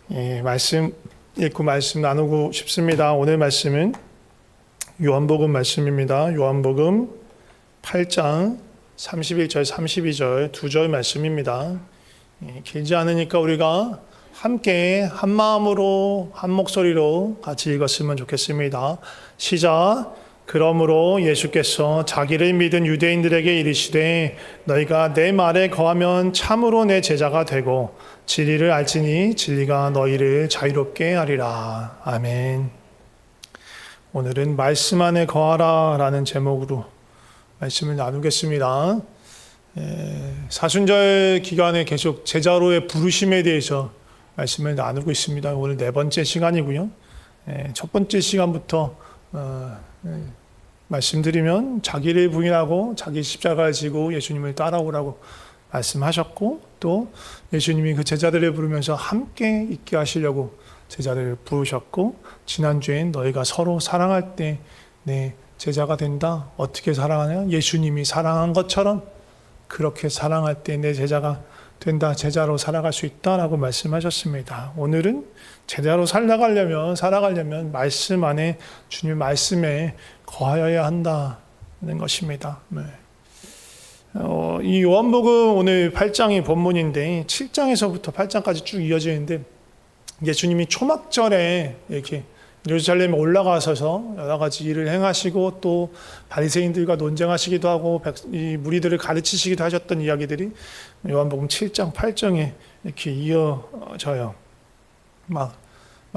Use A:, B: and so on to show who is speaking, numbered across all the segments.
A: 말씀 읽고 말씀 나누고 싶습니다. 오늘 말씀은 요한복음 말씀입니다. 요한복음 8장 31절 32절 두 절 말씀입니다. 길지 않으니까 우리가 함께 한 마음으로 한 목소리로 같이 읽었으면 좋겠습니다. 시작. 그러므로 예수께서 자기를 믿은 유대인들에게 이르시되 너희가 내 말에 거하면 참으로 내 제자가 되고 진리를 알지니 진리가 너희를 자유롭게 하리라. 아멘. 오늘은 말씀 안에 거하라 라는 제목으로 말씀을 나누겠습니다. 사순절 기간에 계속 제자로의 부르심에 대해서 말씀을 나누고 있습니다. 오늘 네 번째 시간이고요. 첫 번째 시간부터 말씀드리면 자기를 부인하고 자기 십자가를 지고 예수님을 따라오라고 말씀하셨고, 또 예수님이 그 제자들을 부르면서 함께 있게 하시려고 제자들을 부르셨고, 지난주엔 너희가 서로 사랑할 때 내 제자가 된다. 어떻게 사랑하냐? 예수님이 사랑한 것처럼 그렇게 사랑할 때 내 제자가 된다. 제자로 살아갈 수 있다라고 말씀하셨습니다. 오늘은 제자로 살아가려면 말씀 안에, 주님 말씀에 거하여야 한다는 것입니다. 이 요한복음 오늘 8장이 본문인데 7장에서부터 8장까지 쭉 이어지는데, 예수님이 초막절에 이렇게 예루살렘에 올라가셔서 여러 가지 일을 행하시고 또 바리새인들과 논쟁하시기도 하고 이 무리들을 가르치시기도 하셨던 이야기들이 요한복음 7장 8장에 이렇게 이어져요. 막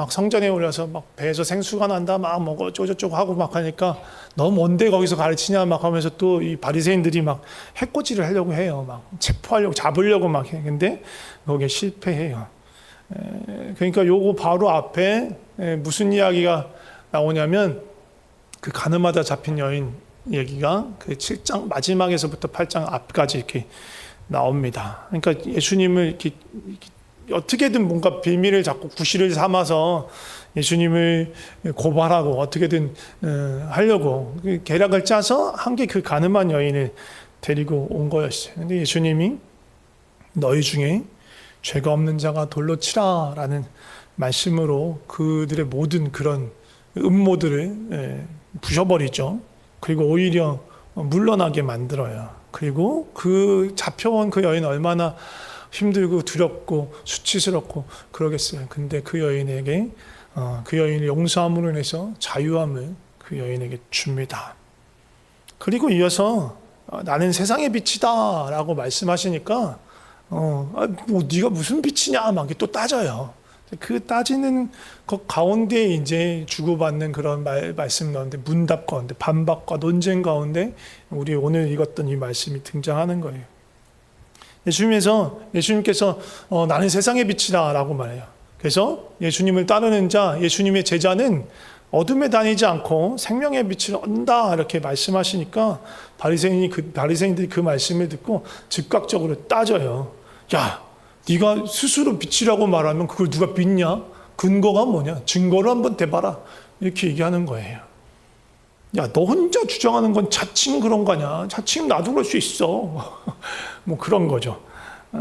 A: 성전에 올려서 막 배에서 생수가 난다 막 먹어 쪼저쪼고 하고 막 하니까 너무 뭔데 거기서 가르치냐 막 하면서 또 이 바리새인들이 막 해코지를 하려고 해요. 막 체포하려고 잡으려고 막 해. 근데 거기에 실패해요. 그러니까 요거 바로 앞에 무슨 이야기가 나오냐면 그 가늠하다 잡힌 여인 얘기가 그 7장 마지막에서부터 8장 앞까지 이렇게 나옵니다. 그러니까 예수님을 이렇게 어떻게든 뭔가 빌미를 잡고 구실을 삼아서 예수님을 고발하고 어떻게든 하려고 계략을 짜서 한 게 그 가늠한 여인을 데리고 온 거였어요. 근데 예수님이 너희 중에 죄가 없는 자가 돌로 치라 라는 말씀으로 그들의 모든 그런 음모들을 부셔버리죠. 그리고 오히려 물러나게 만들어요. 그리고 그 잡혀온 그 여인 얼마나 힘들고 두렵고 수치스럽고 그러겠어요. 근데 그 여인에게 그 여인을 용서함으로 인해서 자유함을 그 여인에게 줍니다. 그리고 이어서 나는 세상의 빛이다 라고 말씀하시니까 뭐 네가 무슨 빛이냐 막 또 따져요. 그 따지는 것 가운데 이제 주고받는 그런 말씀 가운데 문답 가운데 반박과 논쟁 가운데 우리 오늘 읽었던 이 말씀이 등장하는 거예요. 예수님께서 나는 세상의 빛이다 라고 말해요. 그래서 예수님을 따르는 자, 예수님의 제자는 어둠에 다니지 않고 생명의 빛을 얻는다 이렇게 말씀하시니까 바리새인들이 그 말씀을 듣고 즉각적으로 따져요. 야, 네가 스스로 빛이라고 말하면 그걸 누가 믿냐? 근거가 뭐냐? 증거를 한번 대봐라. 이렇게 얘기하는 거예요. 야, 너 혼자 주장하는 건 자칭 그런 거냐? 자칭 나도 그럴 수 있어. 뭐 그런 거죠.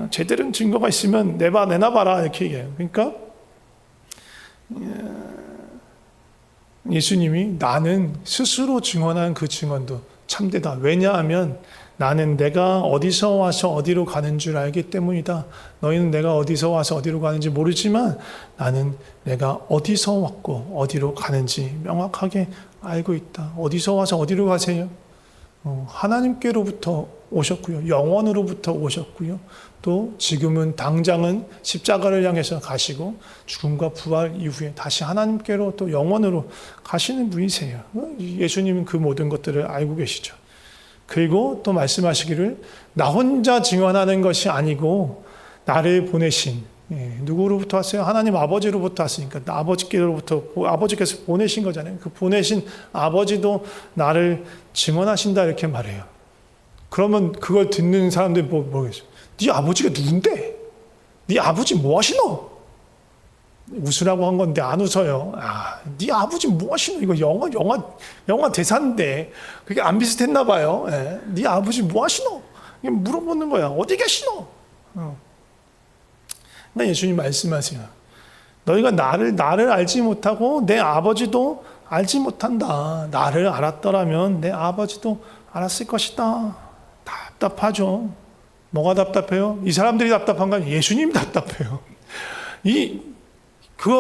A: 제대로 증거가 있으면 내놔봐라. 이렇게 얘기해요. 그러니까 예수님이 나는 스스로 증언한 그 증언도 참되다. 왜냐하면 나는 내가 어디서 와서 어디로 가는 줄 알기 때문이다. 너희는 내가 어디서 와서 어디로 가는지 모르지만 나는 내가 어디서 왔고 어디로 가는지 명확하게 알고 있다. 어디서 와서 어디로 가세요? 하나님께로부터 오셨고요. 영원으로부터 오셨고요. 또 지금은 당장은 십자가를 향해서 가시고 죽음과 부활 이후에 다시 하나님께로 또 영원으로 가시는 분이세요. 예수님은 그 모든 것들을 알고 계시죠. 그리고 또 말씀하시기를 나 혼자 증언하는 것이 아니고 나를 보내신 누구로부터 왔어요? 하나님 아버지로부터 왔으니까 아버지께서 보내신 거잖아요. 그 보내신 아버지도 나를 증언하신다 이렇게 말해요. 그러면 그걸 듣는 사람들이 뭐겠어요? 네 아버지가 누군데? 네 아버지 뭐 하시노? 웃으라고 한 건데 안 웃어요. 네 아버지 뭐 하시노? 이거 영화 대사인데 그게 안 비슷했나 봐요. 네 아버지 뭐 하시노? 물어보는 거야. 어디 계시노? 그러니까 예수님 말씀하세요. 너희가 나를 알지 못하고 내 아버지도 알지 못한다. 나를 알았더라면 내 아버지도 알았을 것이다. 답답하죠. 뭐가 답답해요? 이 사람들이 답답한 거 아니에요. 예수님이 답답해요.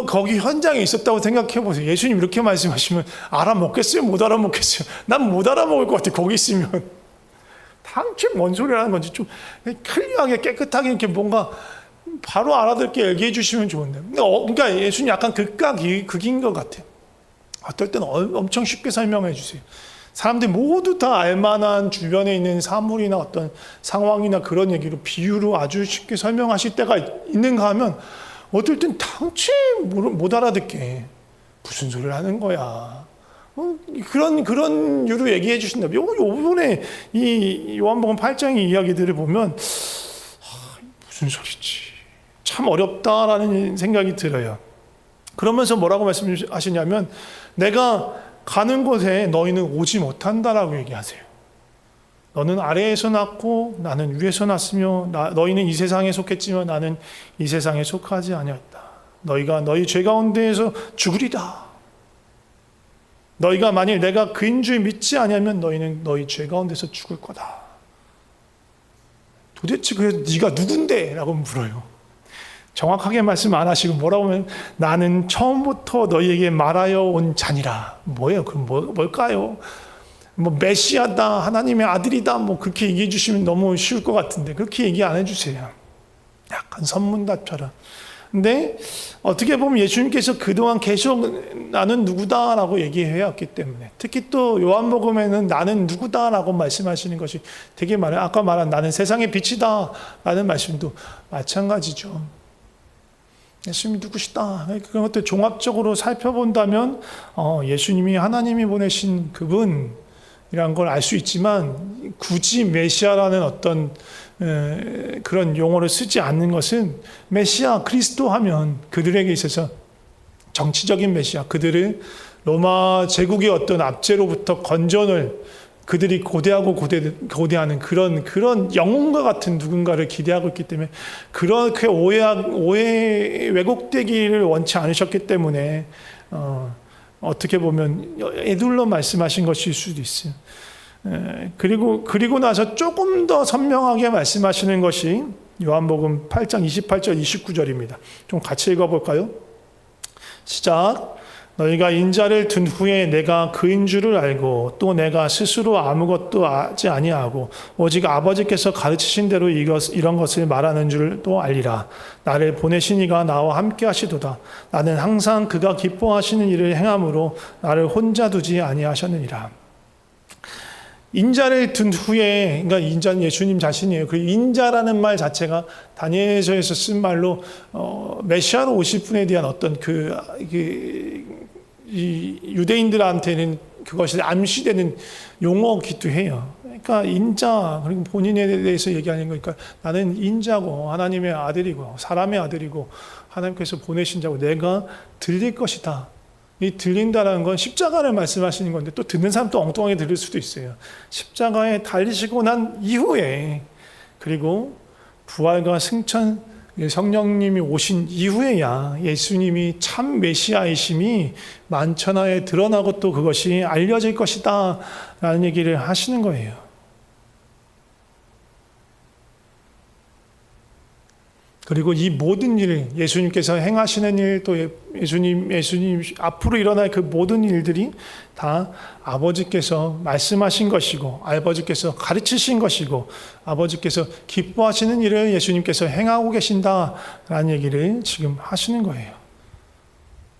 A: 거기 현장에 있었다고 생각해 보세요. 예수님 이렇게 말씀하시면 알아먹겠어요? 못 알아먹겠어요? 난 못 알아먹을 것 같아. 거기 있으면. 당최 뭔 소리라는 건지 좀 클리어하게 깨끗하게 이렇게 뭔가 바로 알아듣게 얘기해 주시면 좋은데. 그러니까 예수님 약간 극인 것 같아요. 어떨 때는 엄청 쉽게 설명해 주세요. 사람들이 모두 다 알만한 주변에 있는 사물이나 어떤 상황이나 그런 얘기로 비유로 아주 쉽게 설명하실 때가 있는가 하면 어떨 땐 당최 못 알아듣게 무슨 소리를 하는 거야. 그런 유로 얘기해 주신다. 요번에 이 요한복음 8장의 이야기들을 보면 무슨 소리지. 참 어렵다라는 생각이 들어요. 그러면서 뭐라고 말씀하시냐면 내가 가는 곳에 너희는 오지 못한다라고 얘기하세요. 너는 아래에서 났고 나는 위에서 났으며 너희는 이 세상에 속했지만 나는 이 세상에 속하지 아니었다. 너희가 너희 죄 가운데에서 죽으리다. 너희가 만일 내가 그인 줄 믿지 아니하면 너희는 너희 죄 가운데서 죽을 거다. 도대체 그래서 네가 누군데? 라고 물어요. 정확하게 말씀 안 하시고 뭐라고 하면 나는 처음부터 너희에게 말하여 온 자니라. 뭐예요? 그럼 뭘까요? 뭐 메시아다, 하나님의 아들이다, 뭐 그렇게 얘기해 주시면 너무 쉬울 것 같은데 그렇게 얘기 안 해주세요. 약간 선문답처럼. 근데 어떻게 보면 예수님께서 그동안 계속 나는 누구다라고 얘기해 왔기 때문에 특히 또 요한복음에는 나는 누구다라고 말씀하시는 것이 되게 많아요. 아까 말한 나는 세상의 빛이다라는 말씀도 마찬가지죠. 예수님이 누구시다. 그런 것들 종합적으로 살펴본다면 예수님이 하나님이 보내신 그분이란 걸 알 수 있지만 굳이 메시아라는 어떤 그런 용어를 쓰지 않는 것은 메시아 그리스도 하면 그들에게 있어서 정치적인 메시아, 그들을 로마 제국의 어떤 압제로부터 건전을 그들이 고대하는 그런 영웅과 같은 누군가를 기대하고 있기 때문에 그렇게 왜곡되기를 원치 않으셨기 때문에 어떻게 보면 애둘러 말씀하신 것일 수도 있어요. 그리고 나서 조금 더 선명하게 말씀하시는 것이 요한복음 8장 28절 29절입니다. 좀 같이 읽어볼까요? 시작. 너희가 인자를 둔 후에 내가 그인 줄을 알고 또 내가 스스로 아무것도 하지 아니하고 오직 아버지께서 가르치신 대로 이런 것을 말하는 줄도 알리라. 나를 보내신 이가 나와 함께 하시도다. 나는 항상 그가 기뻐하시는 일을 행함으로 나를 혼자 두지 아니하셨느니라. 인자를 둔 후에, 그러니까 인자는 예수님 자신이에요. 그 인자라는 말 자체가 다니엘서에서 쓴 말로 메시아로 오실 분에 대한 어떤 이 유대인들한테는 그것이 암시되는 용어기도 해요. 그러니까 인자, 그리고 본인에 대해서 얘기하는 거니까 나는 인자고 하나님의 아들이고 사람의 아들이고 하나님께서 보내신 자고 내가 들릴 것이다. 이 들린다라는 건 십자가를 말씀하시는 건데 또 듣는 사람 또 엉뚱하게 들릴 수도 있어요. 십자가에 달리시고 난 이후에 그리고 부활과 승천 성령님이 오신 이후에야 예수님이 참 메시아이심이 만천하에 드러나고 또 그것이 알려질 것이다 라는 얘기를 하시는 거예요. 그리고 이 모든 일, 예수님께서 행하시는 일, 또 예수님 앞으로 일어날 그 모든 일들이 다 아버지께서 말씀하신 것이고, 아버지께서 가르치신 것이고, 아버지께서 기뻐하시는 일을 예수님께서 행하고 계신다라는 얘기를 지금 하시는 거예요.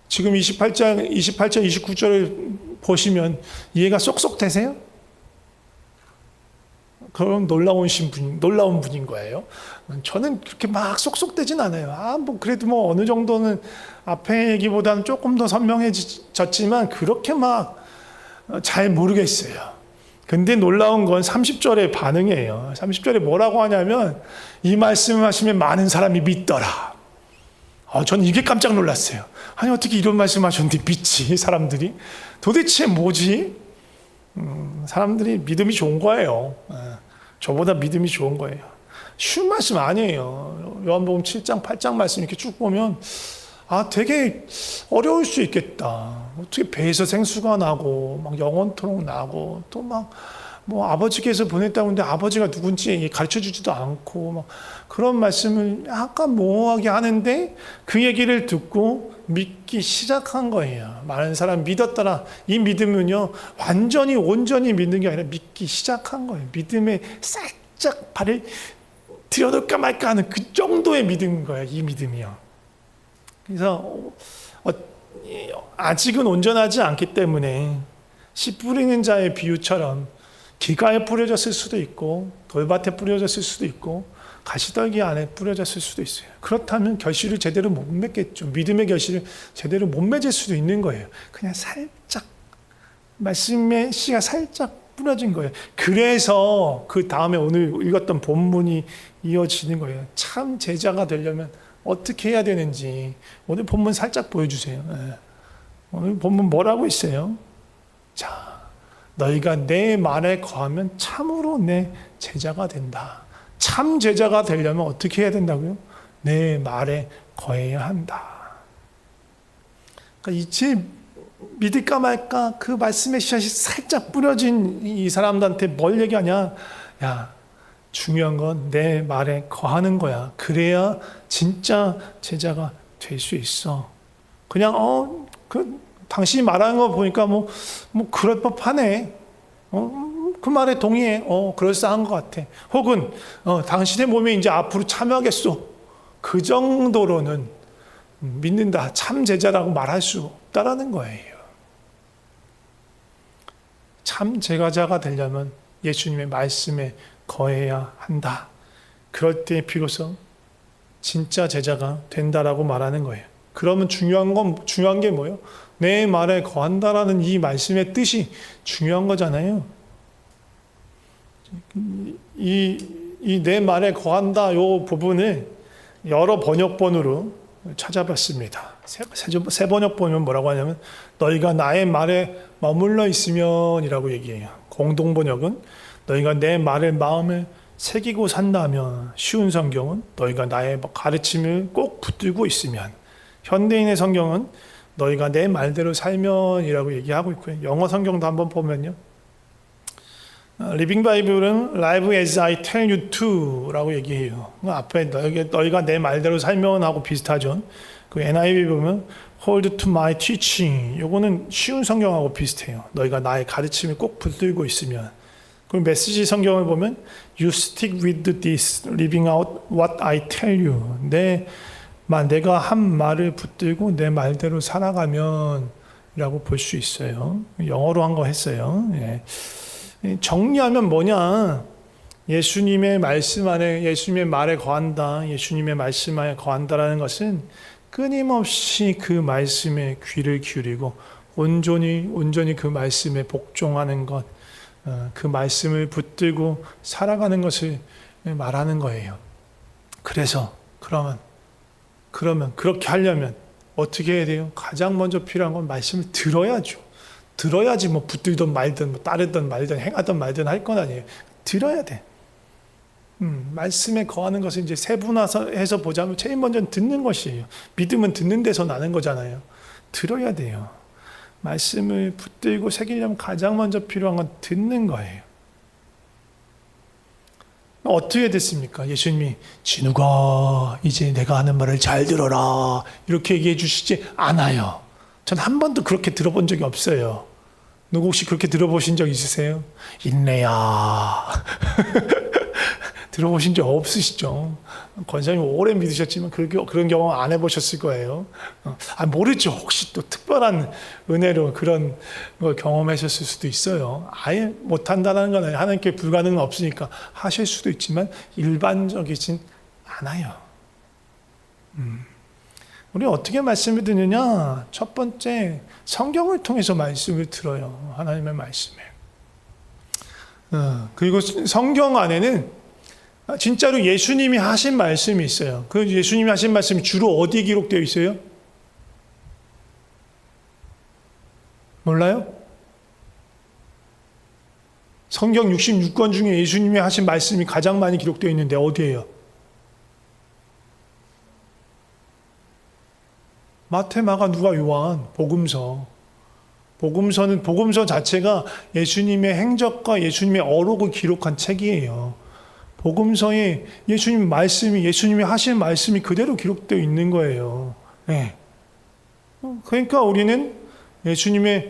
A: 지금 28절, 29절을 보시면 이해가 쏙쏙 되세요? 그럼 놀라운 분인 거예요. 저는 그렇게 막 쏙쏙되진 않아요. 뭐 그래도 뭐 어느 정도는 앞에 얘기보다는 조금 더 선명해졌지만 그렇게 막 잘 모르겠어요. 근데 놀라운 건 30절의 반응이에요. 30절에 뭐라고 하냐면 이 말씀을 하시면 많은 사람이 믿더라. 저는 이게 깜짝 놀랐어요. 아니 어떻게 이런 말씀하셨는데 믿지 사람들이? 도대체 뭐지? 사람들이 믿음이 좋은 거예요. 저보다 믿음이 좋은 거예요. 쉬운 말씀 아니에요. 요한복음 7장, 8장 말씀 이렇게 쭉 보면 되게 어려울 수 있겠다. 어떻게 배에서 생수가 나고, 막 영혼토록 나고, 또 막, 뭐 아버지께서 보냈다고 하는데 아버지가 누군지 가르쳐 주지도 않고, 막 그런 말씀을 약간 모호하게 하는데 그 얘기를 듣고 믿기 시작한 거예요. 많은 사람 믿었더라. 이 믿음은요, 완전히 온전히 믿는 게 아니라 믿기 시작한 거예요. 믿음에 살짝 발을 들여놓을까 말까 하는 그 정도의 믿음인 거예요. 이 믿음이요. 그래서 아직은 온전하지 않기 때문에 씨 뿌리는 자의 비유처럼 길가에 뿌려졌을 수도 있고 돌밭에 뿌려졌을 수도 있고 가시떨기 안에 뿌려졌을 수도 있어요. 그렇다면 결실을 제대로 못 맺겠죠. 믿음의 결실을 제대로 못 맺을 수도 있는 거예요. 그냥 살짝 말씀의 씨가 살짝 뿌려진 거예요. 그래서 그 다음에 오늘 읽었던 본문이 이어지는 거예요. 참 제자가 되려면 어떻게 해야 되는지 오늘 본문 살짝 보여주세요. 오늘 본문 뭐라고 있어요? 자, 너희가 내 말에 거하면 참으로 내 제자가 된다. 참 제자가 되려면 어떻게 해야 된다고요? 내 말에 거해야 한다. 그러니까 이제 믿을까 말까 그 말씀의 씨앗이 살짝 뿌려진 이 사람들한테 뭘 얘기하냐? 야, 중요한 건 내 말에 거하는 거야. 그래야 진짜 제자가 될 수 있어. 그냥 당신이 말하는 거 보니까 뭐 그럴 법하네. 그 말에 동의해. 그럴싸한 것 같아. 혹은 당신의 몸에 이제 앞으로 참여하겠소. 그 정도로는 믿는다. 참 제자라고 말할 수 없다라는 거예요. 참 제자가 되려면 예수님의 말씀에 거해야 한다. 그럴 때 비로소 진짜 제자가 된다라고 말하는 거예요. 그러면 중요한 게 뭐예요? 내 말에 거한다라는 이 말씀의 뜻이 중요한 거잖아요. 이 내 말에 거한다 요 부분을 여러 번역본으로 찾아봤습니다. 세 번역본은 뭐라고 하냐면 너희가 나의 말에 머물러 있으면이라고 얘기해요. 공동 번역은 너희가 내 말을 마음에 새기고 산다면, 쉬운 성경은 너희가 나의 가르침을 꼭 붙들고 있으면, 현대인의 성경은 너희가 내 말대로 살면이라고 얘기하고 있고요. 영어 성경도 한번 보면요. 리빙 바이블은 Live as I tell you to라고 얘기해요. 앞에 너희가 내 말대로 살면 하고 비슷하죠. 그 NIV 보면 Hold to my teaching. 요거는 쉬운 성경하고 비슷해요. 너희가 나의 가르침을 꼭 붙들고 있으면. 그리고 메시지 성경을 보면 You stick with this, living out what I tell you. 내가 한 말을 붙들고 내 말대로 살아가면 라고 볼 수 있어요. 영어로 한 거 했어요. 예. 정리하면 뭐냐? 예수님의 말씀 안에, 예수님의 말에 거한다, 예수님의 말씀 안에 거한다라는 것은 끊임없이 그 말씀에 귀를 기울이고 온전히 그 말씀에 복종하는 것, 그 말씀을 붙들고 살아가는 것을 말하는 거예요. 그래서 그러면 그렇게 하려면 어떻게 해야 돼요? 가장 먼저 필요한 건 말씀을 들어야죠. 들어야지 뭐 붙들든 말든 뭐 따르든 말든 행하든 말든 할 건 아니에요. 들어야 돼. 말씀에 거하는 것을 이제 세분화해서 보자면 제일 먼저는 듣는 것이에요. 믿음은 듣는 데서 나는 거잖아요. 들어야 돼요. 말씀을 붙들고 새기려면 가장 먼저 필요한 건 듣는 거예요. 어떻게 됐습니까? 예수님이 진우가 이제 내가 하는 말을 잘 들어라 이렇게 얘기해 주시지 않아요. 전 한 번도 그렇게 들어본 적이 없어요. 누구 혹시 그렇게 들어보신 적 있으세요? 인내야. 들어보신 적 없으시죠? 권사님 오래 믿으셨지만 그런 경험 안 해보셨을 거예요. 모르죠. 혹시 또 특별한 은혜로 그런 걸 경험하셨을 수도 있어요. 아예 못한다는 건 하나님께 불가능은 없으니까 하실 수도 있지만 일반적이진 않아요. 우리 어떻게 말씀을 듣느냐? 첫 번째, 성경을 통해서 말씀을 들어요. 하나님의 말씀을. 그리고 성경 안에는 진짜로 예수님이 하신 말씀이 있어요. 그 예수님이 하신 말씀이 주로 어디에 기록되어 있어요? 몰라요? 성경 66권 중에 예수님이 하신 말씀이 가장 많이 기록되어 있는데 어디예요? 마태, 마가, 누가, 요한, 복음서. 복음서 자체가 예수님의 행적과 예수님의 어록을 기록한 책이에요. 복음서에 예수님이 하신 말씀이 그대로 기록되어 있는 거예요. 네. 그러니까 우리는 예수님이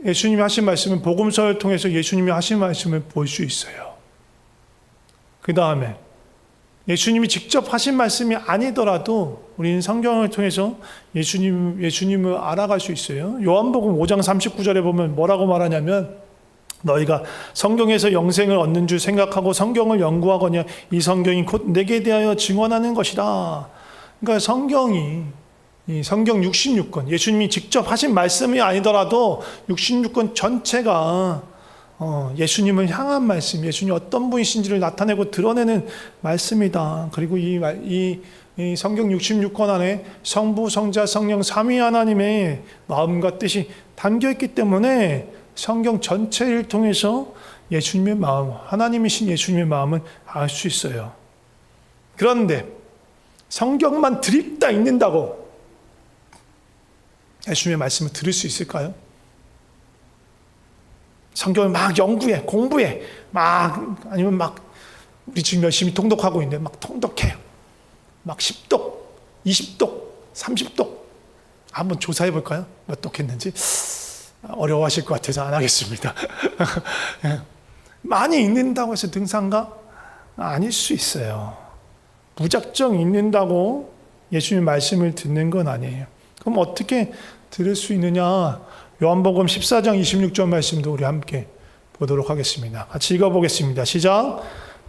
A: 하신 말씀은 복음서를 통해서 예수님이 하신 말씀을 볼 수 있어요. 그 다음에 예수님이 직접 하신 말씀이 아니더라도 우리는 성경을 통해서 예수님을 알아갈 수 있어요. 요한복음 5장 39절에 보면 뭐라고 말하냐면, 너희가 성경에서 영생을 얻는 줄 생각하고 성경을 연구하거냐, 이 성경이 곧 내게 대하여 증언하는 것이다. 그러니까 이 성경 66권, 예수님이 직접 하신 말씀이 아니더라도 66권 전체가 예수님을 향한 말씀, 예수님이 어떤 분이신지를 나타내고 드러내는 말씀이다. 그리고 이 성경 66권 안에 성부, 성자, 성령 삼위 하나님의 마음과 뜻이 담겨있기 때문에 성경 전체를 통해서 예수님의 마음, 하나님이신 예수님의 마음을 알 수 있어요. 그런데 성경만 드립다 읽는다고 예수님의 말씀을 들을 수 있을까요? 성경을 막 연구해, 공부해, 아니면 우리 지금 열심히 통독하고 있는데 막 통독해요. 막 10독, 20독, 30독. 한번 조사해 볼까요? 몇 독 했는지. 어려워하실 것 같아서 안 하겠습니다. 많이 읽는다고 해서 등산가? 아닐 수 있어요. 무작정 읽는다고 예수님 말씀을 듣는 건 아니에요. 그럼 어떻게 들을 수 있느냐? 요한복음 14장 26절 말씀도 우리 함께 보도록 하겠습니다. 같이 읽어보겠습니다. 시작.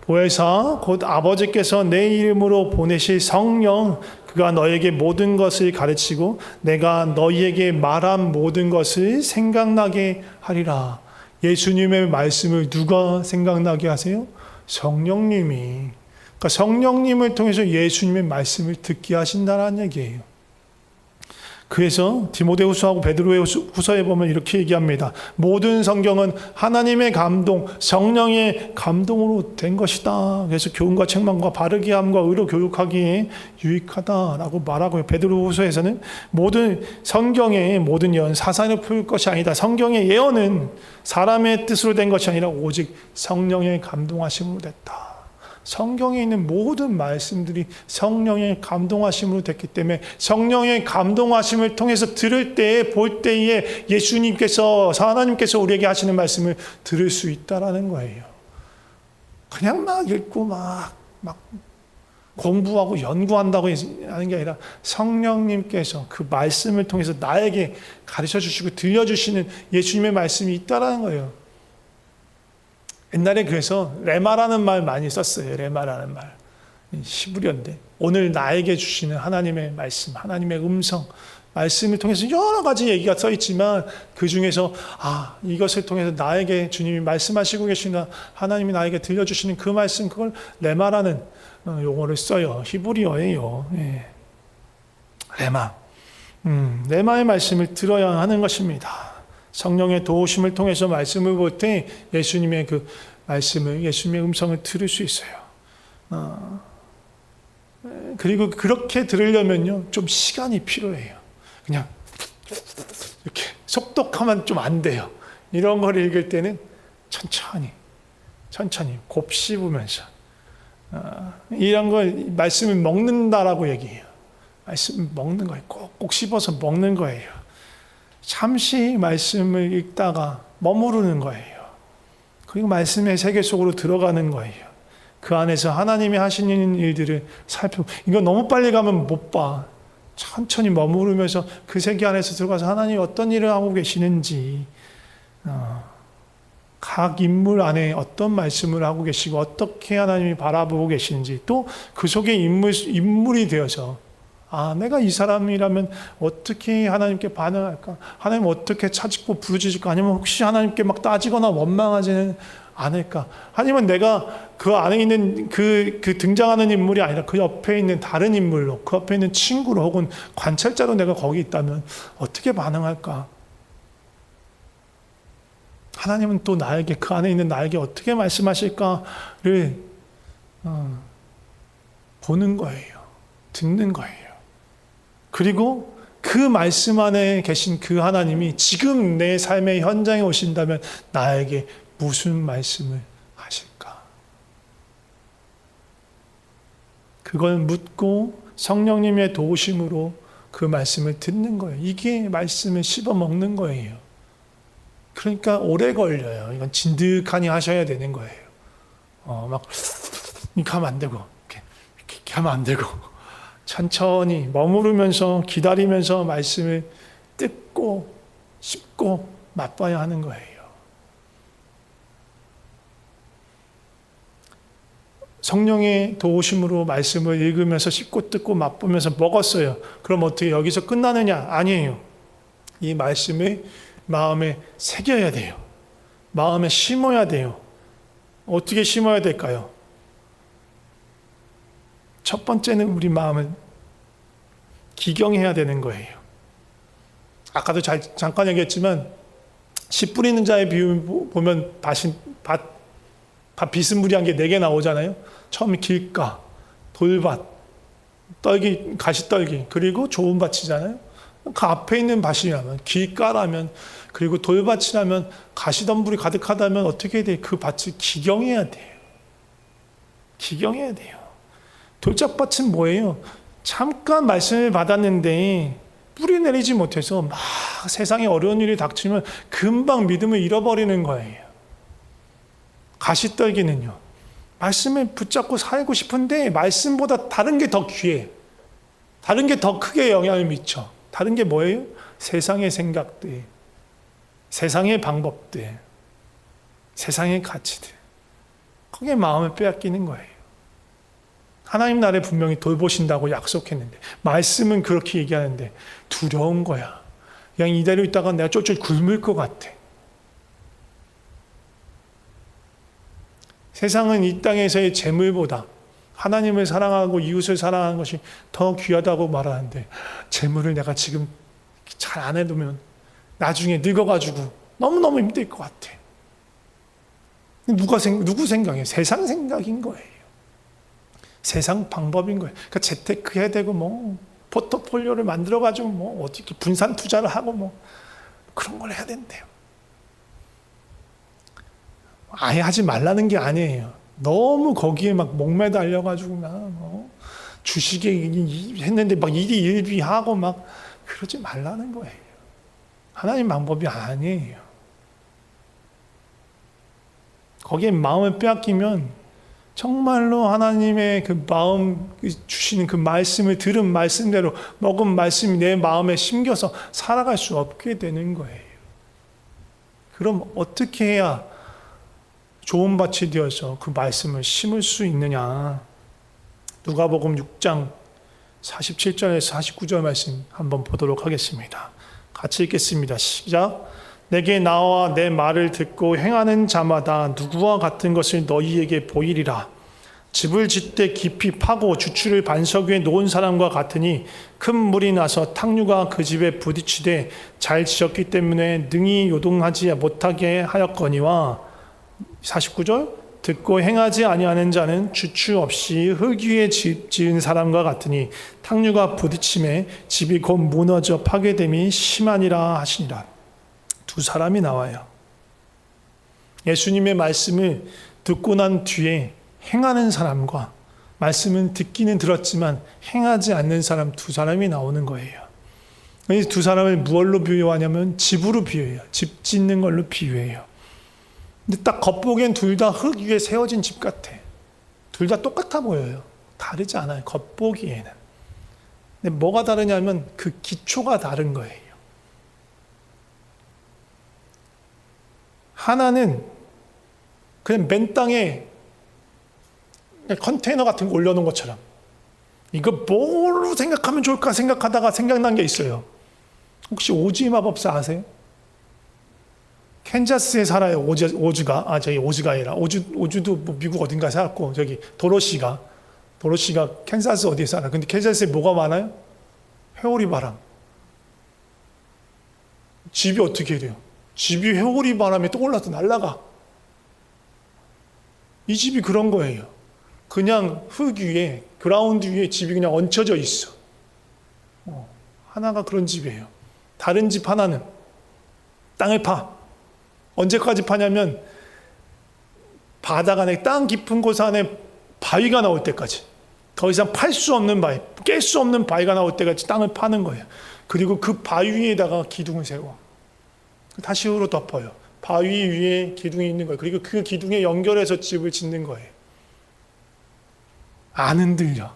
A: 보혜사 곧 아버지께서 내 이름으로 보내실 성령, 그가 너에게 모든 것을 가르치고 내가 너희에게 말한 모든 것을 생각나게 하리라. 예수님의 말씀을 누가 생각나게 하세요? 성령님이. 그러니까 성령님을 통해서 예수님의 말씀을 듣게 하신다는 얘기예요. 그래서 디모데후서하고 베드로후서에 보면 이렇게 얘기합니다. 모든 성경은 하나님의 감동, 성령의 감동으로 된 것이다. 그래서 교훈과 책망과 바르게 함과 의로 교육하기에 유익하다라고 말하고요. 베드로후서에서는 모든 성경의 모든 예언, 사상을 풀 것이 아니다. 성경의 예언은 사람의 뜻으로 된 것이 아니라 오직 성령의 감동하심으로 됐다. 성경에 있는 모든 말씀들이 성령의 감동하심으로 됐기 때문에 성령의 감동하심을 통해서 들을 때에, 볼 때에 예수님께서, 하나님께서 우리에게 하시는 말씀을 들을 수 있다라는 거예요. 그냥 막 읽고 막 공부하고 연구한다고 하는 게 아니라 성령님께서 그 말씀을 통해서 나에게 가르쳐 주시고 들려주시는 예수님의 말씀이 있다라는 거예요. 옛날에 그래서 레마라는 말 많이 썼어요. 레마라는 말. 히브리어인데 오늘 나에게 주시는 하나님의 말씀, 하나님의 음성, 말씀을 통해서 여러 가지 얘기가 써 있지만 그 중에서 이것을 통해서 나에게 주님이 말씀하시고 계시나 하나님이 나에게 들려주시는 그 말씀, 그걸 레마라는 용어를 써요. 히브리어예요. 예. 레마. 레마의 말씀을 들어야 하는 것입니다. 성령의 도우심을 통해서 말씀을 볼 때 예수님의 그 말씀을, 예수님의 음성을 들을 수 있어요. 그리고 그렇게 들으려면요, 좀 시간이 필요해요. 그냥 이렇게 속독하면 좀 안 돼요. 이런 걸 읽을 때는 천천히 곱씹으면서 이런 걸 말씀을 먹는다라고 얘기해요. 말씀을 먹는 거예요. 꼭 씹어서 먹는 거예요. 잠시 말씀을 읽다가 머무르는 거예요. 그리고 말씀의 세계 속으로 들어가는 거예요. 그 안에서 하나님이 하시는 일들을 이거 너무 빨리 가면 못 봐. 천천히 머무르면서 그 세계 안에서 들어가서 하나님이 어떤 일을 하고 계시는지, 각 인물 안에 어떤 말씀을 하고 계시고 어떻게 하나님이 바라보고 계시는지, 또 그 속에 인물이 되어서 내가 이 사람이라면 어떻게 하나님께 반응할까? 하나님 어떻게 찾고 부르짖을까? 아니면 혹시 하나님께 막 따지거나 원망하지는 않을까? 아니면 내가 그 안에 있는 그 등장하는 인물이 아니라 그 옆에 있는 다른 인물로, 그 옆에 있는 친구로 혹은 관찰자로 내가 거기 있다면 어떻게 반응할까? 하나님은 또 나에게, 그 안에 있는 나에게 어떻게 말씀하실까를 보는 거예요. 듣는 거예요. 그리고 그 말씀 안에 계신 그 하나님이 지금 내 삶의 현장에 오신다면 나에게 무슨 말씀을 하실까? 그걸 묻고 성령님의 도우심으로 그 말씀을 듣는 거예요. 이게 말씀을 씹어 먹는 거예요. 그러니까 오래 걸려요. 이건 진득하니 하셔야 되는 거예요. 막 이렇게 하면 안 되고 이렇게 하면 안 되고 천천히 머무르면서 기다리면서 말씀을 뜯고 씹고 맛봐야 하는 거예요. 성령의 도우심으로 말씀을 읽으면서 씹고 뜯고 맛보면서 먹었어요. 그럼 어떻게 여기서 끝나느냐? 아니에요. 이 말씀을 마음에 새겨야 돼요. 마음에 심어야 돼요. 어떻게 심어야 될까요? 첫 번째는 우리 마음을 기경해야 되는 거예요. 아까도 잠깐 얘기했지만 씨 뿌리는 자의 비유 보면 밭 비스무리한 게 4개 나오잖아요. 처음에 길가, 돌밭, 떨기, 가시떨기, 그리고 좋은 밭이잖아요. 그 앞에 있는 밭이라면, 길가라면, 그리고 돌밭이라면, 가시덤불이 가득하다면 어떻게 돼? 그 밭을 기경해야 돼요. 기경해야 돼요. 돌짝밭은 뭐예요? 잠깐 말씀을 받았는데 뿌리 내리지 못해서 막 세상에 어려운 일이 닥치면 금방 믿음을 잃어버리는 거예요. 가시떨기는요. 말씀을 붙잡고 살고 싶은데 말씀보다 다른 게 더 귀해. 다른 게 더 크게 영향을 미쳐. 다른 게 뭐예요? 세상의 생각들, 세상의 방법들, 세상의 가치들. 거기에 마음을 빼앗기는 거예요. 하나님 나라에 분명히 돌보신다고 약속했는데 말씀은 그렇게 얘기하는데 두려운 거야. 그냥 이대로 있다가 내가 쫄쫄 굶을 것 같아. 세상은 이 땅에서의 재물보다 하나님을 사랑하고 이웃을 사랑하는 것이 더 귀하다고 말하는데 재물을 내가 지금 잘 안 해두면 나중에 늙어가지고 너무너무 힘들 것 같아. 누구 생각이에요? 세상 생각인 거예요. 세상 방법인 거예요. 그러니까 재테크 해야 되고 뭐 포트폴리오를 만들어가지고 뭐 어떻게 분산 투자를 하고 뭐 그런 걸 해야 된대요. 아예 하지 말라는 게 아니에요. 너무 거기에 막 목매달려가지고 막 주식에 했는데 막 일이 일비하고 막 그러지 말라는 거예요. 하나님 방법이 아니에요. 거기에 마음을 빼앗기면 정말로 하나님의 그 마음 주시는 그 말씀을 들은 말씀대로 먹은 말씀이 내 마음에 심겨서 살아갈 수 없게 되는 거예요. 그럼 어떻게 해야 좋은 밭이 되어서 그 말씀을 심을 수 있느냐? 누가복음 6장 47절에서 49절 말씀 한번 보도록 하겠습니다. 같이 읽겠습니다. 시작. 내게 나와 내 말을 듣고 행하는 자마다 누구와 같은 것을 너희에게 보이리라. 집을 짓되 깊이 파고 주추를 반석 위에 놓은 사람과 같으니 큰 물이 나서 탕류가 그 집에 부딪히되 잘 지었기 때문에 능히 요동하지 못하게 하였거니와 49절 듣고 행하지 아니하는 자는 주추 없이 흙 위에 집 지은 사람과 같으니 탕류가 부딪힘에 집이 곧 무너져 파괴됨이 심하니라 하시니라. 두 사람이 나와요. 예수님의 말씀을 듣고 난 뒤에 행하는 사람과 말씀은 듣기는 들었지만 행하지 않는 사람 두 사람이 나오는 거예요. 이 두 사람을 무엇로 비유하냐면 집으로 비유해요. 집 짓는 걸로 비유해요. 근데 딱 겉보기엔 둘 다 흙 위에 세워진 집 같아. 둘 다 똑같아 보여요. 다르지 않아요. 겉보기에는. 근데 뭐가 다르냐면 그 기초가 다른 거예요. 하나는 그냥 맨 땅에 컨테이너 같은 거 올려놓은 것처럼 이거 뭐로 생각하면 좋을까 생각하다가 생각난 게 있어요. 혹시 오지 마법사 아세요? 캔자스에 살아요. 오즈가. 저기 오즈가 아니라 오즈도 뭐 미국 어딘가에 살았고 저기 도로시가 캔자스 어디에 살아. 근데 캔자스에 뭐가 많아요? 회오리 바람. 집이 어떻게 돼요? 집이 회오리 바람에 떠올라서 날아가. 이 집이 그런 거예요. 그냥 흙 위에, 그라운드 위에 집이 그냥 얹혀져 있어. 하나가 그런 집이에요. 다른 집 하나는 땅을 파. 언제까지 파냐면 바다가 안에 땅 깊은 곳 안에 바위가 나올 때까지. 더 이상 팔 수 없는 바위, 깰 수 없는 바위가 나올 때까지 땅을 파는 거예요. 그리고 그 바위 위에다가 기둥을 세워. 다시 흙으로 덮어요. 바위 위에 기둥이 있는 거예요. 그리고 그 기둥에 연결해서 집을 짓는 거예요. 안 흔들려.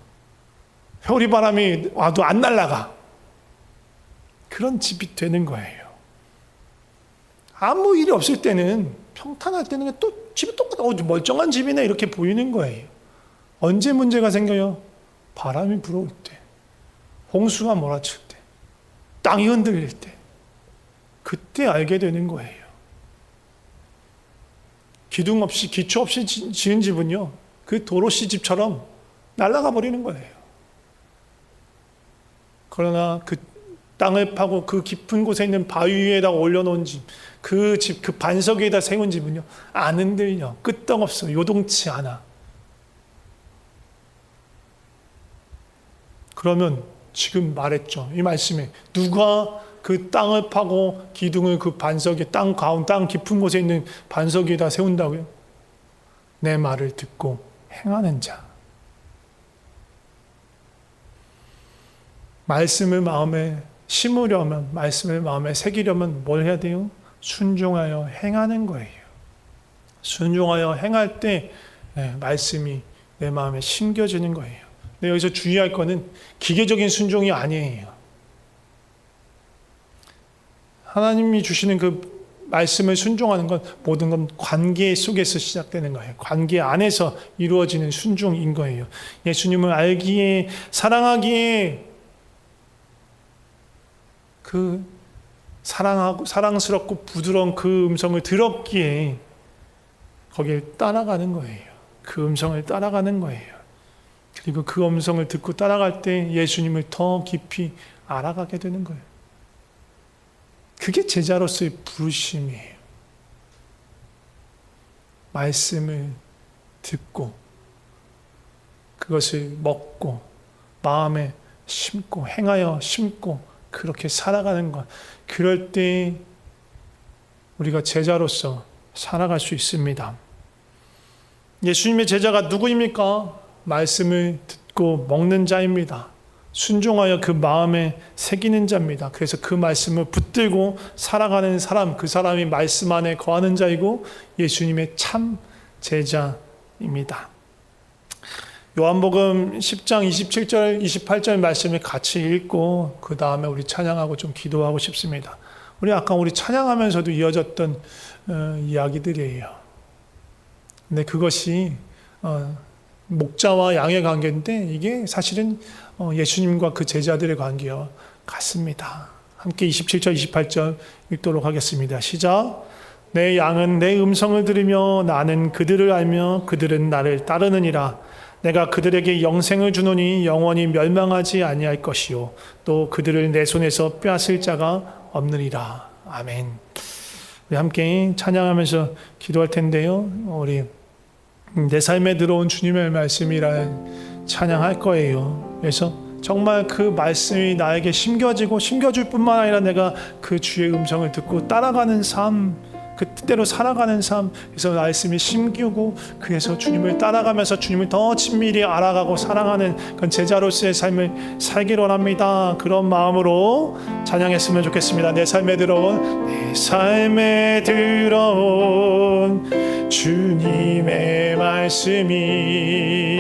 A: 회오리바람이 와도 안 날아가. 그런 집이 되는 거예요. 아무 일이 없을 때는, 평탄할 때는 또 집이 똑같아. 멀쩡한 집이네 이렇게 보이는 거예요. 언제 문제가 생겨요? 바람이 불어올 때, 홍수가 몰아칠 때, 땅이 흔들릴 때, 그때 알게 되는 거예요. 기둥 없이, 기초 없이 지은 집은요, 그 도로시 집처럼 날아가 버리는 거예요. 그러나 그 땅을 파고 그 깊은 곳에 있는 바위 위에다가 올려놓은 집, 그 집, 그 반석 위에다 세운 집은요, 안 흔들려. 끄떡없어. 요동치 않아. 그러면 지금 말했죠. 이 말씀에 누가 그 땅을 파고 기둥을 그 반석에 땅 깊은 곳에 있는 반석 위에다 세운다고요? 내 말을 듣고 행하는 자. 말씀을 마음에 심으려면, 말씀을 마음에 새기려면 뭘 해야 돼요? 순종하여 행하는 거예요. 순종하여 행할 때 말씀이 내 마음에 심겨지는 거예요. 근데 여기서 주의할 거는 기계적인 순종이 아니에요. 하나님이 주시는 그 말씀을 순종하는 건 모든 건 관계 속에서 시작되는 거예요. 관계 안에서 이루어지는 순종인 거예요. 예수님을 알기에, 사랑하기에, 그 사랑스럽고 부드러운 그 음성을 들었기에 거기에 따라가는 거예요. 그 음성을 따라가는 거예요. 그리고 그 음성을 듣고 따라갈 때 예수님을 더 깊이 알아가게 되는 거예요. 그게 제자로서의 부르심이에요. 말씀을 듣고 그것을 먹고 마음에 심고 행하여 심고 그렇게 살아가는 것. 그럴 때 우리가 제자로서 살아갈 수 있습니다. 예수님의 제자가 누구입니까? 말씀을 듣고 먹는 자입니다. 순종하여 그 마음에 새기는 자입니다. 그래서 그 말씀을 붙들고 살아가는 사람, 그 사람이 말씀 안에 거하는 자이고 예수님의 참 제자입니다. 요한복음 10장 27절, 28절 말씀을 같이 읽고 그 다음에 우리 찬양하고 좀 기도하고 싶습니다. 우리 찬양하면서도 이어졌던 이야기들이에요. 근데 그것이 목자와 양의 관계인데 이게 사실은 예수님과 그 제자들의 관계와 같습니다. 함께 27절, 28절 읽도록 하겠습니다. 시작. 내 양은 내 음성을 들으며 나는 그들을 알며 그들은 나를 따르느니라. 내가 그들에게 영생을 주노니 영원히 멸망하지 아니할 것이요 또 그들을 내 손에서 빼앗을 자가 없느니라. 아멘. 우리 함께 찬양하면서 기도할 텐데요. 우리 내 삶에 들어온 주님의 말씀이라 찬양할 거예요. 그래서 정말 그 말씀이 나에게 심겨줄 뿐만 아니라 내가 그 주의 음성을 듣고 따라가는 삶, 그 뜻대로 살아가는 삶, 그래서 말씀이 심기고 그래서 주님을 따라가면서 주님을 더 친밀히 알아가고 사랑하는 그런 제자로서의 삶을 살기로 합니다. 그런 마음으로 찬양했으면 좋겠습니다. 내 삶에 들어온 주님의 말씀이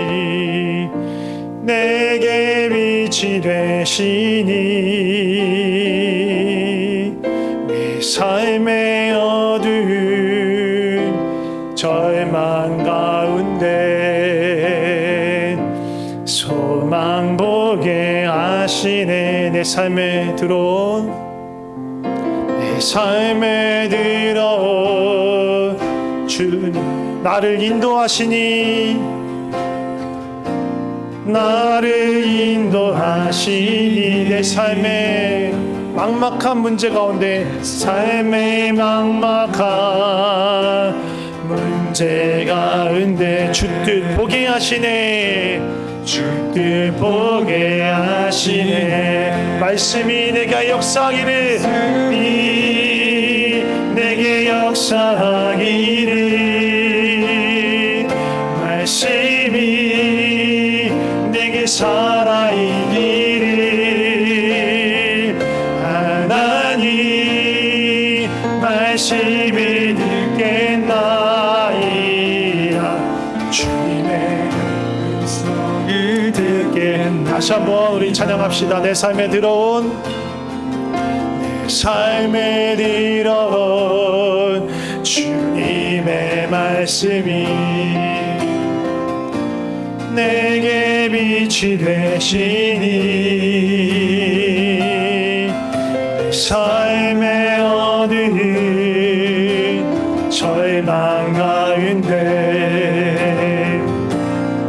A: 내게 빛이 되시니 내 삶의 어두운 절망 가운데 소망 보게 하시네. 내 삶에 들어온 주님 나를 인도하시니 내 삶의 막막한 문제 가운데 삶의 막막한 문제 가운데 주뜻 보게 하시네. 주뜻 보게 하시네. 말씀이 내게 역사하기를 내게 역사하기를 말씀이 내게 살아있기를 하나님 말씀을 듣겠나이다 주님의 음성을 듣겠나이다. 다시 한번 우리 찬양합시다. 내 삶에 들어온 삶에 들어온 주님의 말씀이 내게 빛이 되시니 내 삶의 어두운 절망 가운데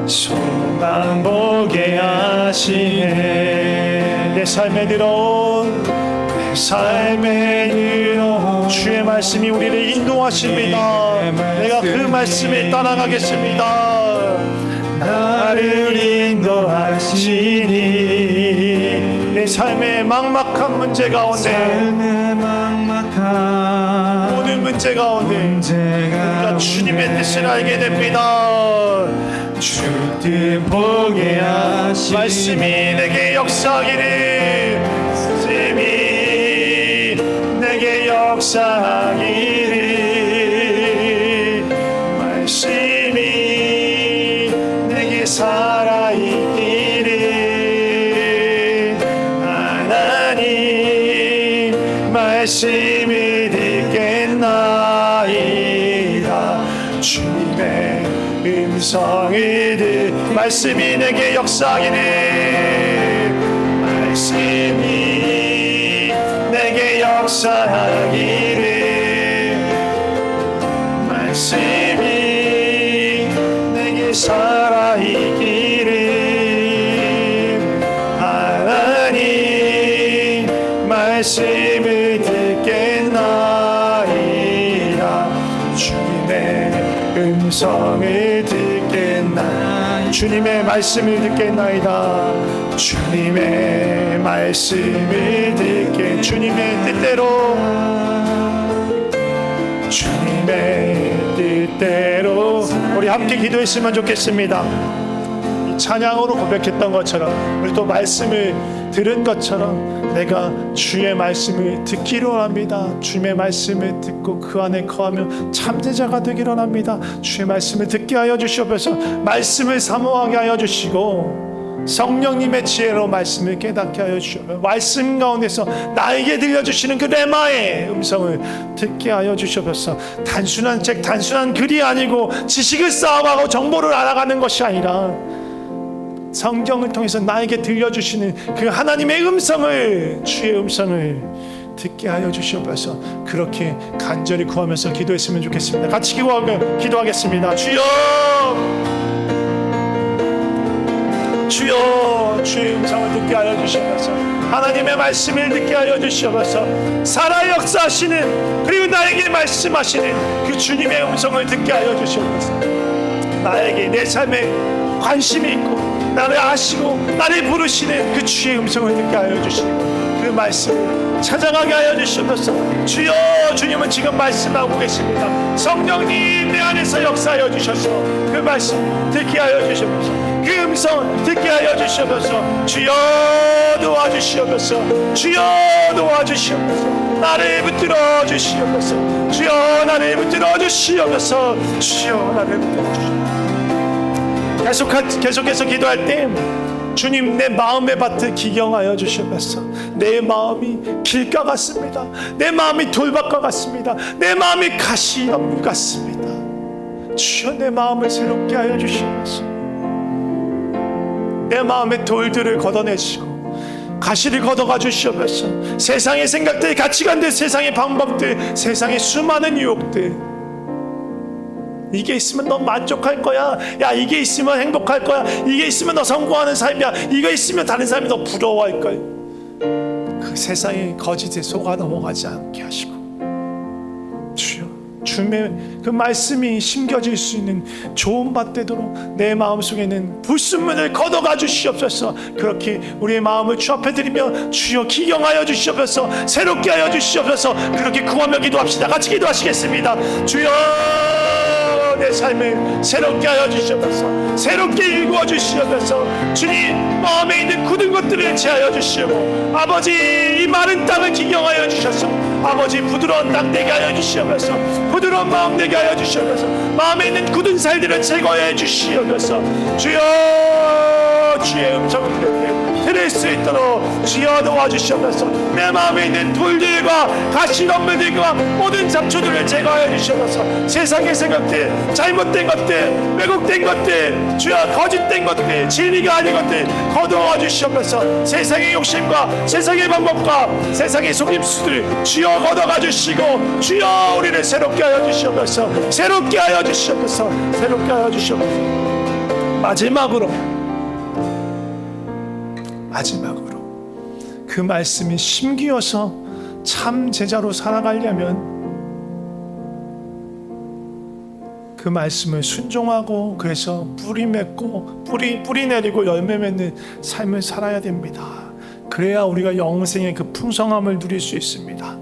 A: 소망 보게 하시네. 내 삶에 들어온 삶에 들어온 주의 말씀이 우리를 인도하십니다. 내가 그 말씀에 따라가겠습니다. 나를 인도하시니 내 삶의 막막한 문제 가운데 모든 문제 가운데 우리가 주님의 뜻을 알게 됩니다. 주 뜻 보게 하시니 말씀이 내게 역사하기를 말씀이 내게 역사하기를 말씀이 내게 살아있기를 하나님 말씀을 듣겠나이다 주님의 음성을 말씀이 내게 역사하기를 말씀이 내게 역사하기를 말씀이 내게 살아있기를 하나님 말씀을 듣겠나이다 주님의 음성을 듣겠나이다 주님의 말씀을 듣겠나이다 주님의 말씀을 듣게 주님의 뜻대로 주님의 뜻대로 우리 함께 기도했으면 좋겠습니다. 이 찬양으로 고백했던 것처럼 우리 또 말씀을 들은 것처럼 내가 주의 말씀을 듣기로 합니다. 주의 말씀을 듣고 그 안에 거하며 참제자가 되기로 합니다. 주의 말씀을 듣게 하여 주시옵소서. 말씀을 사모하게 하여 주시고 성령님의 지혜로 말씀을 깨닫게 하여 주시옵소서. 말씀 가운데서 나에게 들려주시는 그 레마의 음성을 듣게 하여 주시옵소서. 단순한 책, 단순한 글이 아니고 지식을 쌓아가고 정보를 알아가는 것이 아니라 성경을 통해서 나에게 들려주시는 그 하나님의 음성을 주의 음성을 듣게 하여 주시옵소서. 그렇게 간절히 구하면서 기도했으면 좋겠습니다. 같이 기도하겠습니다. 주여 주여 주의 음성을 듣게 하여 주시옵소서. 하나님의 말씀을 듣게 하여 주시옵소서. 살아 역사하시는 그리고 나에게 말씀하시는 그 주님의 음성을 듣게 하여 주시옵소서. 나에게 내 삶에 관심이 있고 나를 아시고 나를 부르시는 그 주의 음성을 듣게 하여 주시고 그 말씀을 찾아가게 하여 주시옵소서. 주여 주님은 지금 말씀하고 계십니다. 성령님 내 안에서 역사하여 주셔서 그 말씀 듣게 하여 주시옵소서. 그 음성 듣게 하여 주시옵소서. 주여 도와주시옵소서. 주여 도와주시옵소서. 나를 붙들어 주시옵소서. 주여 나를 붙들어 주시옵소서. 주여 나를 붙들어 주시옵소서. 계속해서 기도할 때 주님 내 마음의 밭을 기경하여 주시옵소서. 내 마음이 길가 같습니다. 내 마음이 돌밭과 같습니다. 내 마음이 가시나무 같습니다. 주여 내 마음을 새롭게 하여 주시옵소서. 내 마음의 돌들을 걷어내시고 가시를 걷어가 주시옵소서. 세상의 생각들, 가치관들, 세상의 방법들, 세상의 수많은 유혹들, 이게 있으면 너 만족할 거야. 야 이게 있으면 행복할 거야. 이게 있으면 너 성공하는 삶이야. 이거 있으면 다른 사람이 너 부러워할 거야. 그 세상의 거짓에 속아 넘어가지 않게 하시고 주여 주님의 그 말씀이 심겨질 수 있는 좋은 밭 되도록 내 마음속에 있는 불순물을 걷어가 주시옵소서. 그렇게 우리의 마음을 주 앞에 드리며 주여 기경하여 주시옵소서. 새롭게 하여 주시옵소서. 그렇게 구하며 기도합시다. 같이 기도하시겠습니다. 주여 내 삶을 새롭게 하여 주시옵소서. 새롭게 일구어 주시옵소서. 주님 마음에 있는 굳은 것들을 제하여 주시고 아버지 이 마른 땅을 기경하여 주셔서 아버지 부드러운 땅 되게 하여 주시옵소서. 부드러운 마음 되게 하여 주시옵소서. 마음에 있는 굳은 살들을 제거해 주시옵소서. 주여 주의 음성을 들을 수 있도록 주여 도와주시옵소서. 내 마음에 있는 돌들과 가시덤불들과 모든 잡초들을 제거해 주시옵소서. 세상의 생각들, 잘못된 것들, 왜곡된 것들, 주여 거짓된 것들, 진리가 아닌 것들 거두어 주시옵소서. 세상의 욕심과 세상의 방법과 세상의 속임수들 주여 걷어가 주시고 주여 우리를 새롭게 하여 주시옵소서. 새롭게 하여 주시옵소서. 새롭게 하여 주시옵소서. 마지막으로 그 말씀이 심기어서 참 제자로 살아가려면 그 말씀을 순종하고 그래서 뿌리 맺고 뿌리 내리고 열매 맺는 삶을 살아야 됩니다. 그래야 우리가 영생의 그 풍성함을 누릴 수 있습니다.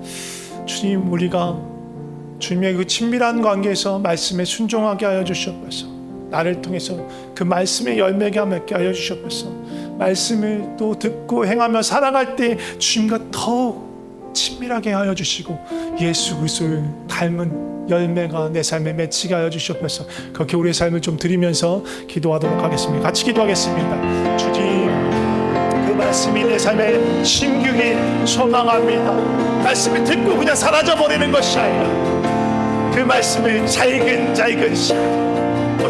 A: 주님 우리가 주님의 그 친밀한 관계에서 말씀에 순종하게 하여 주시옵소서. 나를 통해서 그 말씀의 열매가 맺게 하여 주시옵소서. 말씀을 또 듣고 행하며 살아갈 때 주님과 더욱 친밀하게 하여 주시고 예수 그리스도를 닮은 열매가 내 삶에 맺히게 하여 주시옵소서. 그렇게 우리의 삶을 좀 드리면서 기도하도록 하겠습니다. 같이 기도하겠습니다. 주님 그 말씀이 내 삶에 심기를 소망합니다. 말씀을 듣고 그냥 사라져버리는 것이 아니라 그 말씀을 잘근잘근씩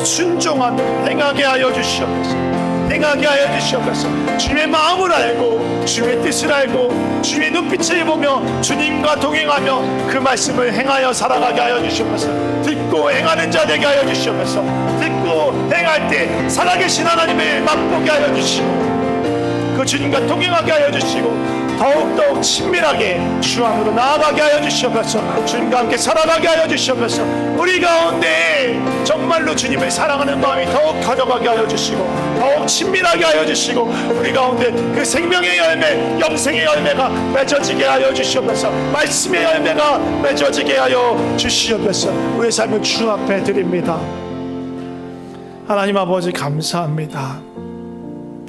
A: 순종하며 행하게 하여 주시옵소서. 행하게 하여 주시옵소서. 주님의 마음을 알고 주님의 뜻을 알고 주님의 눈빛을 보며 주님과 동행하며 그 말씀을 행하여 살아가게 하여 주시옵소서. 듣고 행하는 자 되게 하여 주시옵소서. 듣고 행할 때 살아계신 하나님을 맛보게 하여 주시고 그 주님과 동행하게 하여 주시고 더욱더욱 친밀하게 주 안으로 나아가게 하여 주시옵소서. 주님과 함께 살아가게 하여 주시옵소서. 우리 가운데 정말로 주님을 사랑하는 마음이 더욱 가져가게 하여 주시고 더욱 친밀하게 하여 주시고 우리 가운데 그 생명의 열매 영생의 열매가 맺어지게 하여 주시옵소서. 말씀의 열매가 맺어지게 하여 주시옵소서. 우리의 삶을 주 앞에 드립니다. 하나님 아버지 감사합니다.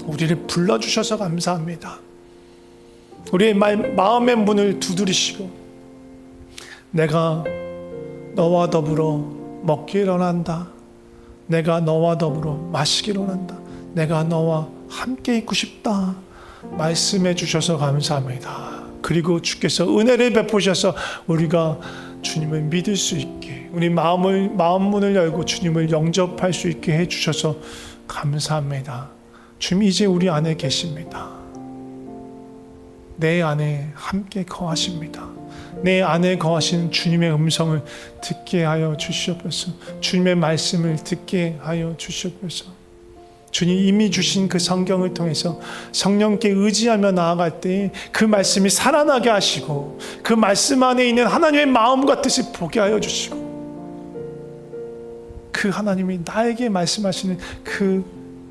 A: 우리를 불러주셔서 감사합니다. 우리의 마음의 문을 두드리시고 내가 너와 더불어 먹기를 원한다. 내가 너와 더불어 마시기를 원한다. 내가 너와 함께 있고 싶다. 말씀해 주셔서 감사합니다. 그리고 주께서 은혜를 베푸셔서 우리가 주님을 믿을 수 있게 우리 마음 문을 열고 주님을 영접할 수 있게 해주셔서 감사합니다. 주님 이제 우리 안에 계십니다. 내 안에 함께 거하십니다. 내 안에 거하시는 주님의 음성을 듣게 하여 주시옵소서. 주님의 말씀을 듣게 하여 주시옵소서. 주님 이미 주신 그 성경을 통해서 성령께 의지하며 나아갈 때 그 말씀이 살아나게 하시고 그 말씀 안에 있는 하나님의 마음과 뜻을 보게 하여 주시고 그 하나님이 나에게 말씀하시는 그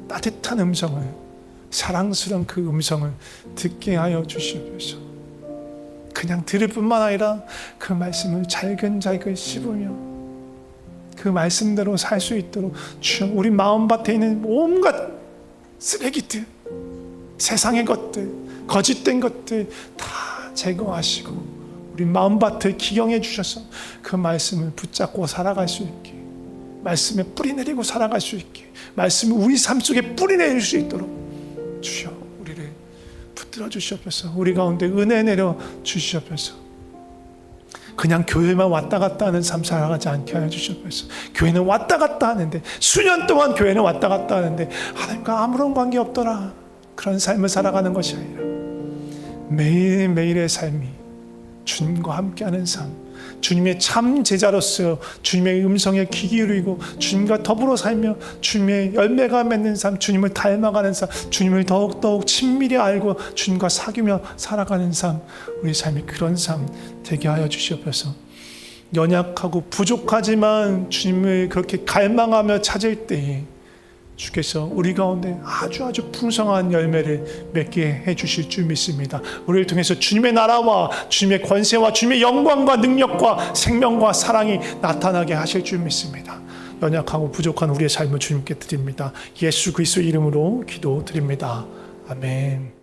A: 따뜻한 음성을 사랑스러운 그 음성을 듣게 하여 주시옵소서. 그냥 들을 뿐만 아니라 그 말씀을 잘근잘근 씹으며 그 말씀대로 살 수 있도록 주여 우리 마음밭에 있는 온갖 쓰레기들 세상의 것들 거짓된 것들 다 제거하시고 우리 마음밭을 기경해 주셔서 그 말씀을 붙잡고 살아갈 수 있게 말씀에 뿌리 내리고 살아갈 수 있게 말씀을 우리 삶 속에 뿌리 내릴 수 있도록 주여 우리를 붙들어 주시옵소서. 우리 가운데 은혜 내려 주시옵소서. 그냥 교회만 왔다 갔다 하는 삶 살아가지 않게 하여 주시옵소서. 교회는 왔다 갔다 하는데 수년 동안 교회는 왔다 갔다 하는데 하나님과 아무런 관계 없더라. 그런 삶을 살아가는 것이 아니라 매일매일의 삶이 주님과 함께하는 삶 주님의 참 제자로서 주님의 음성에 귀 기울이고 주님과 더불어 살며 주님의 열매가 맺는 삶 주님을 닮아가는 삶 주님을 더욱더욱 친밀히 알고 주님과 사귀며 살아가는 삶 우리 삶이 그런 삶 되게 하여 주시옵소서. 연약하고 부족하지만 주님을 그렇게 갈망하며 찾을 때 주께서 우리 가운데 아주 풍성한 열매를 맺게 해주실 줄 믿습니다. 우리를 통해서 주님의 나라와 주님의 권세와 주님의 영광과 능력과 생명과 사랑이 나타나게 하실 줄 믿습니다. 연약하고 부족한 우리의 삶을 주님께 드립니다. 예수 그리스도의 이름으로 기도드립니다. 아멘.